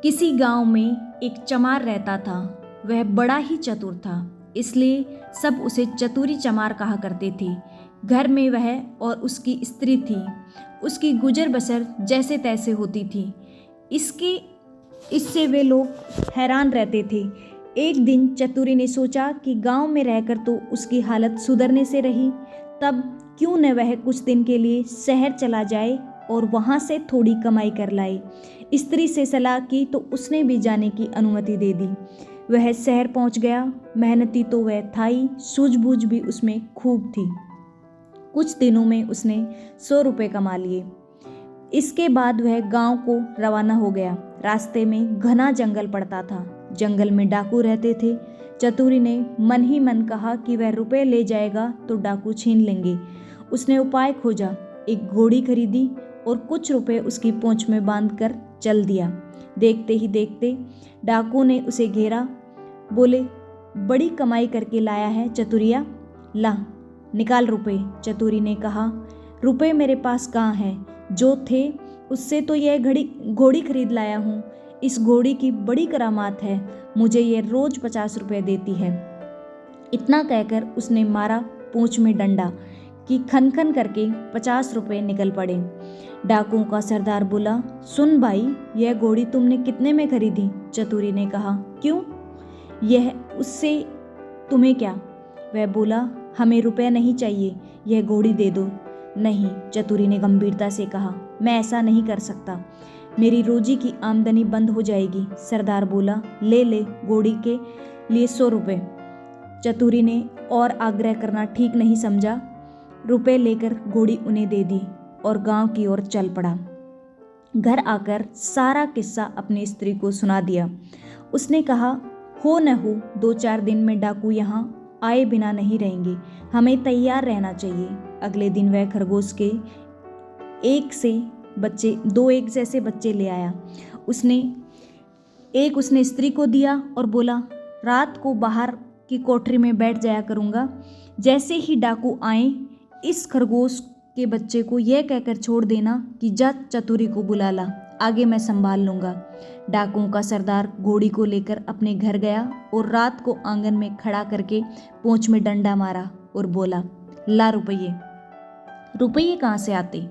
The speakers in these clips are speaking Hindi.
किसी गांव में एक चमार रहता था। वह बड़ा ही चतुर था, इसलिए सब उसे चतुरी चमार कहा करते थे। घर में वह और उसकी स्त्री थी। उसकी गुजर बसर जैसे तैसे होती थी। इसके इससे वे लोग हैरान रहते थे। एक दिन चतुरी ने सोचा कि गांव में रहकर तो उसकी हालत सुधरने से रही, तब क्यों न वह कुछ दिन के लिए शहर चला जाए और वहां से थोड़ी कमाई कर लाए। स्त्री से सलाह की तो उसने भी जाने की अनुमति दे दी। वह शहर पहुंच गया। मेहनती तो वह था ही, सूझबूझ भी उसमें खूब थी। कुछ दिनों में उसने 100 रुपये कमा लिए। इसके बाद वह गांव को रवाना हो गया। रास्ते में घना जंगल पड़ता था। जंगल में डाकू रहते थे। चतुरी ने मन ही मन कहा कि वह रुपए ले जाएगा तो डाकू छीन लेंगे। उसने उपाय खोजा, एक घोड़ी खरीदी और कुछ रुपए उसकी पूंछ में बांधकर चल दिया। देखते ही देखते डाकू ने उसे घेरा। बोले, बड़ी कमाई करके लाया है चतुरिया, ला निकाल रुपए। चतुरी ने कहा, रुपए मेरे पास कहाँ हैं? जो थे उससे तो यह घोड़ी खरीद लाया हूँ। इस घोड़ी की बड़ी करामात है, मुझे ये रोज 50 रुपए देती है। इतना कहकर उसने मारा पूंछ में डंडा कि खन खन करके 50 रुपए निकल पड़े। डाकुओं का सरदार बोला, सुन भाई, यह घोड़ी तुमने कितने में खरीदी? चतुरी ने कहा, क्यों, यह उससे तुम्हें क्या? वह बोला, हमें रुपया नहीं चाहिए, यह घोड़ी दे दो। नहीं, चतुरी ने गंभीरता से कहा, मैं ऐसा नहीं कर सकता, मेरी रोजी की आमदनी बंद हो जाएगी। सरदार बोला, ले ले घोड़ी के लिए 100 रुपये। चतुरी ने और आग्रह करना ठीक नहीं समझा। रुपए लेकर घोड़ी उन्हें दे दी और गांव की ओर चल पड़ा। घर आकर सारा किस्सा अपनी स्त्री को सुना दिया। उसने कहा, हो न हो 2-4 दिन में डाकू यहाँ आए बिना नहीं रहेंगे, हमें तैयार रहना चाहिए। अगले दिन वह खरगोश के दो एक जैसे बच्चे ले आया। उसने स्त्री को दिया और बोला, रात को बाहर की कोठरी में बैठ जाया करूँगा। जैसे ही डाकू आए, इस खरगोश के बच्चे को यह कहकर छोड़ देना कि जा चतुरी को बुला ला, आगे मैं संभाल लूँगा। डाकुओं का सरदार घोड़ी को लेकर अपने घर गया और रात को आंगन में खड़ा करके पूंछ में डंडा मारा और बोला, ला रुपये। रुपये कहाँ से आते?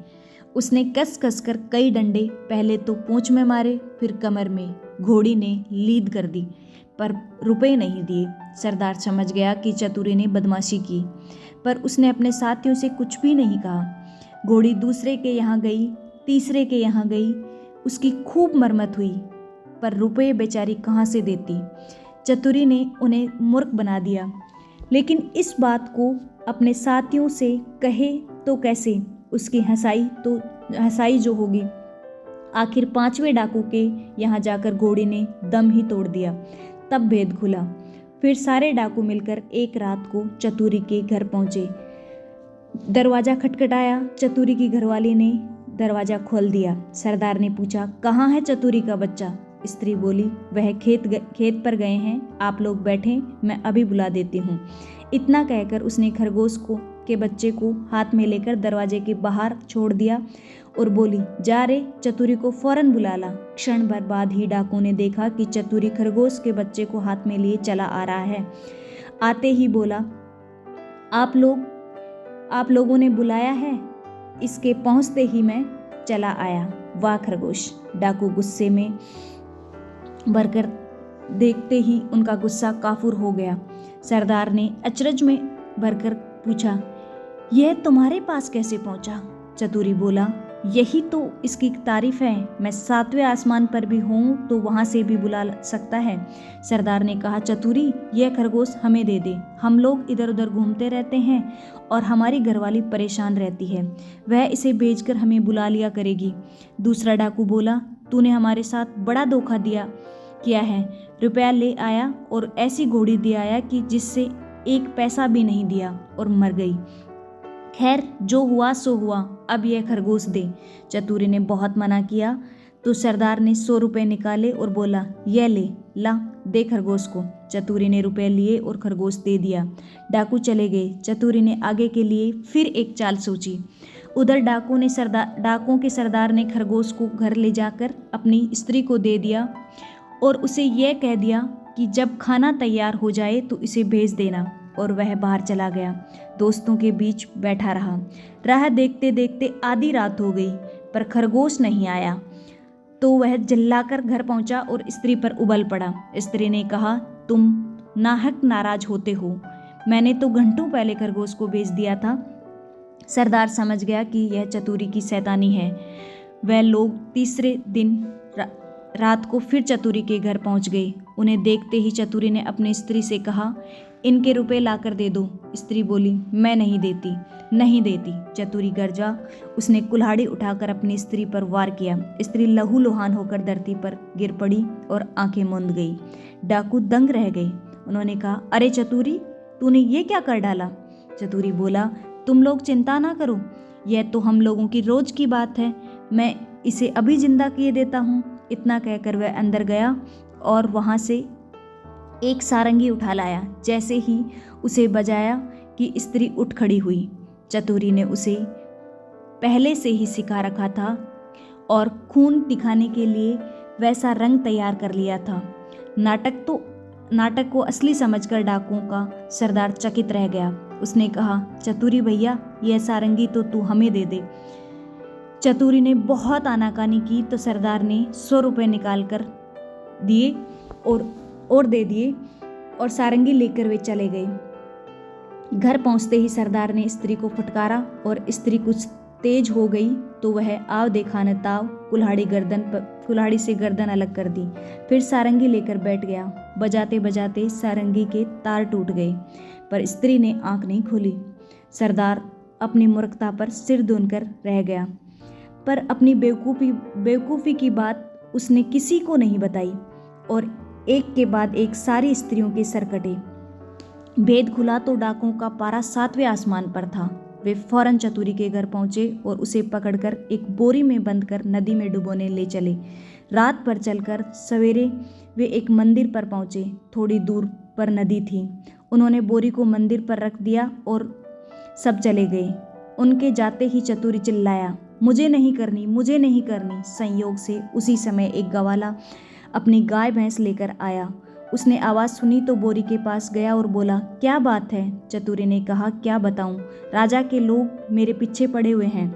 उसने कस कस कर कई डंडे पहले तो पूंछ में मारे, फिर कमर में। घोड़ी ने लीद कर दी, पर रुपए नहीं दिए। सरदार समझ गया कि चतुरी ने बदमाशी की, पर उसने अपने साथियों से कुछ भी नहीं कहा। घोड़ी दूसरे के यहाँ गई, तीसरे के यहाँ गई, उसकी खूब मरम्मत हुई, पर रुपए बेचारी कहाँ से देती। चतुरी ने उन्हें मूर्ख बना दिया, लेकिन इस बात को अपने साथियों से कहे तो कैसे? उसकी हंसाई जो होगी। आखिर 5वें डाकू के यहाँ जाकर घोड़ी ने दम ही तोड़ दिया। तब भेद खुला। फिर सारे डाकू मिलकर एक रात को चतुरी के घर पहुंचे। दरवाजा खटखटाया। चतुरी की घरवाली ने दरवाजा खोल दिया। सरदार ने पूछा, कहाँ है चतुरी का बच्चा? स्त्री बोली, वह खेत पर गए हैं, आप लोग बैठें, मैं अभी बुला देती हूँ। इतना कहकर उसने खरगोश के बच्चे को हाथ में लेकर दरवाजे के बाहर छोड़ दिया और बोली, जा रे, चतुरी को फौरन बुला ला। क्षण भर बाद ही डाकू ने देखा कि चतुरी खरगोश के बच्चे को हाथ में लिए चला आ रहा है। आते ही बोला, आप लोगों ने बुलाया है? इसके पहुंचते ही मैं चला आया। वाह खरगोश! डाकू गुस्से में भरकर देखते ही उनका गुस्सा काफूर हो गया। सरदार ने अचरज में भरकर पूछा, यह तुम्हारे पास कैसे पहुंचा? चतुरी बोला, यही तो इसकी तारीफ है, मैं 7वें आसमान पर भी हूँ तो वहाँ से भी बुला सकता है। सरदार ने कहा, चतुरी, यह खरगोश हमें दे दे, हम लोग इधर उधर घूमते रहते हैं और हमारी घरवाली परेशान रहती है, वह इसे बेचकर हमें बुला लिया करेगी। दूसरा डाकू बोला, तूने हमारे साथ बड़ा धोखा किया है, रुपया ले आया और ऐसी घोड़ी दे आया कि जिससे एक पैसा भी नहीं दिया और मर गई। खैर, जो हुआ सो हुआ, अब यह खरगोश दे। चतुरी ने बहुत मना किया तो सरदार ने 100 रुपये निकाले और बोला, यह ले, ला दे खरगोश को। चतुरी ने रुपये लिए और खरगोश दे दिया। डाकू चले गए। चतुरी ने आगे के लिए फिर एक चाल सोची। उधर डाकुओं के सरदार ने खरगोश को घर ले जाकर अपनी स्त्री को दे दिया और उसे यह कह दिया कि जब खाना तैयार हो जाए तो इसे भेज देना, और वह बाहर चला गया। दोस्तों के बीच बैठा रहा। राह देखते देखते आधी रात हो गई, पर खरगोश नहीं आया। तो वह चिल्लाकर घर पहुंचा और स्त्री पर उबल पड़ा। स्त्री ने कहा, तुम नाहक नाराज होते हो, मैंने तो घंटों पहले खरगोश को भेज दिया था। सरदार समझ गया कि यह चतुरी की शैतानी है। वह लोग तीसरे दिन रात को फिर चतुरी के घर पहुंच गए। उन्हें देखते ही चतुरी ने अपनी स्त्री से कहा, इनके रुपए लाकर दे दो। स्त्री बोली, मैं नहीं देती, नहीं देती। चतुरी गरजा। उसने कुल्हाड़ी उठाकर अपनी स्त्री पर वार किया। स्त्री लहूलुहान होकर धरती पर गिर पड़ी और आंखें मूंद गई। डाकू दंग रह गए। उन्होंने कहा, अरे चतुरी, तूने ये क्या कर डाला? चतुरी बोला, तुम लोग चिंता ना करो, यह तो हम लोगों की रोज की बात है, मैं इसे अभी जिंदा किए देता हूँ। इतना कहकर वह अंदर गया और वहाँ से एक सारंगी उठा लाया। जैसे ही उसे बजाया कि स्त्री उठ खड़ी हुई। चतुरी ने उसे पहले से ही सिखा रखा था और खून दिखाने के लिए वैसा रंग तैयार कर लिया था। नाटक को असली समझकर डाकुओं का सरदार चकित रह गया। उसने कहा, चतुरी भैया, यह सारंगी तो तू हमें दे दे। चतुरी ने बहुत आनाकानी की तो सरदार ने 100 रुपये निकाल कर दिए और दे दिए और सारंगी लेकर वे चले गए। घर पहुंचते ही सरदार ने स्त्री को फटकारा और स्त्री कुछ तेज हो गई तो वह आव देखा न ताव कुल्हाड़ी से गर्दन अलग कर दी। फिर सारंगी लेकर बैठ गया। बजाते बजाते सारंगी के तार टूट गए, पर स्त्री ने आंख नहीं खोली। सरदार अपनी मूर्खता पर सिर धुनकर रह गया, पर अपनी बेवकूफ़ी की बात उसने किसी को नहीं बताई और एक के बाद एक सारी स्त्रियों के सर कटे। भेद खुला तो डाकुओं का पारा 7वें आसमान पर था। वे फौरन चतुरी के घर पहुंचे और उसे पकड़कर एक बोरी में बंद कर नदी में डुबोने ले चले। रात भर चलकर सवेरे वे एक मंदिर पर पहुंचे। थोड़ी दूर पर नदी थी। उन्होंने बोरी को मंदिर पर रख दिया और सब चले गए। उनके जाते ही चतुरी चिल्लाया, मुझे नहीं करनी, मुझे नहीं करनी। संयोग से उसी समय एक गवाला अपनी गाय भैंस लेकर आया। उसने आवाज़ सुनी तो बोरी के पास गया और बोला, क्या बात है? चतुरी ने कहा, क्या बताऊं, राजा के लोग मेरे पीछे पड़े हुए हैं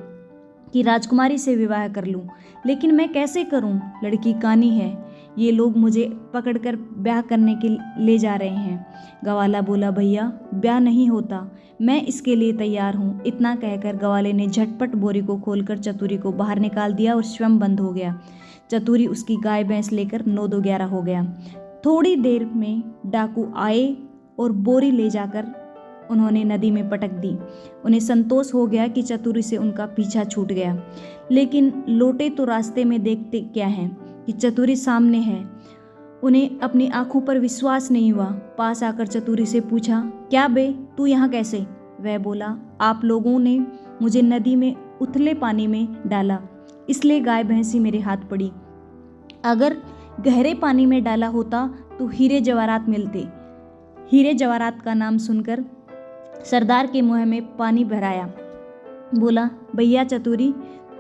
कि राजकुमारी से विवाह कर लूं, लेकिन मैं कैसे करूं? लड़की कानी है, ये लोग मुझे पकड़कर ब्याह करने के ले जा रहे हैं। गवाला बोला, भैया ब्याह नहीं होता, मैं इसके लिए तैयार हूँ। इतना कहकर गवाले ने झटपट बोरी को खोलकर चतुरी को बाहर निकाल दिया और स्वयं बंद हो गया। चतुरी उसकी गाय भैंस लेकर 9-2-11 हो गया। थोड़ी देर में डाकू आए और बोरी ले जाकर उन्होंने नदी में पटक दी। उन्हें संतोष हो गया कि चतुरी से उनका पीछा छूट गया, लेकिन लौटे तो रास्ते में देखते क्या हैं कि चतुरी सामने है। उन्हें अपनी आंखों पर विश्वास नहीं हुआ। पास आकर चतुरी से पूछा, क्या बे, तू यहाँ कैसे? वह बोला, आप लोगों ने मुझे नदी में उथले पानी में डाला, इसलिए गाय भैंसी मेरे हाथ पड़ी। अगर गहरे पानी में डाला होता तो हीरे जवाहरात मिलते। हीरे जवाहरात का नाम सुनकर सरदार के मुंह में पानी भराया। बोला, भैया चतुरी,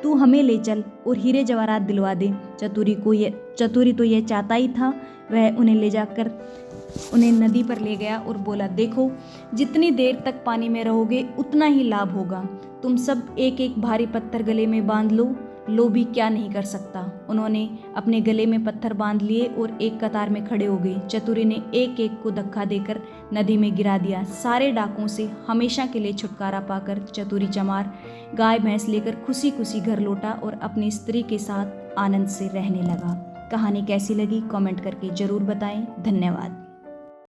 तू हमें ले चल और हीरे जवाहरात दिलवा दे। चतुरी तो यह चाहता ही था। वह उन्हें ले जाकर उन्हें नदी पर ले गया और बोला, देखो, जितनी देर तक पानी में रहोगे उतना ही लाभ होगा। तुम सब एक एक भारी पत्थर गले में बांध लो, लोभी क्या नहीं कर सकता। उन्होंने अपने गले में पत्थर बांध लिए और एक कतार में खड़े हो गए। चतुरी ने एक एक को धक्का देकर नदी में गिरा दिया। सारे डाकुओं से हमेशा के लिए छुटकारा पाकर चतुरी चमार गाय भैंस लेकर खुशी खुशी घर लौटा और अपनी स्त्री के साथ आनंद से रहने लगा। कहानी कैसी लगी कमेंट करके जरूर बताएं। धन्यवाद।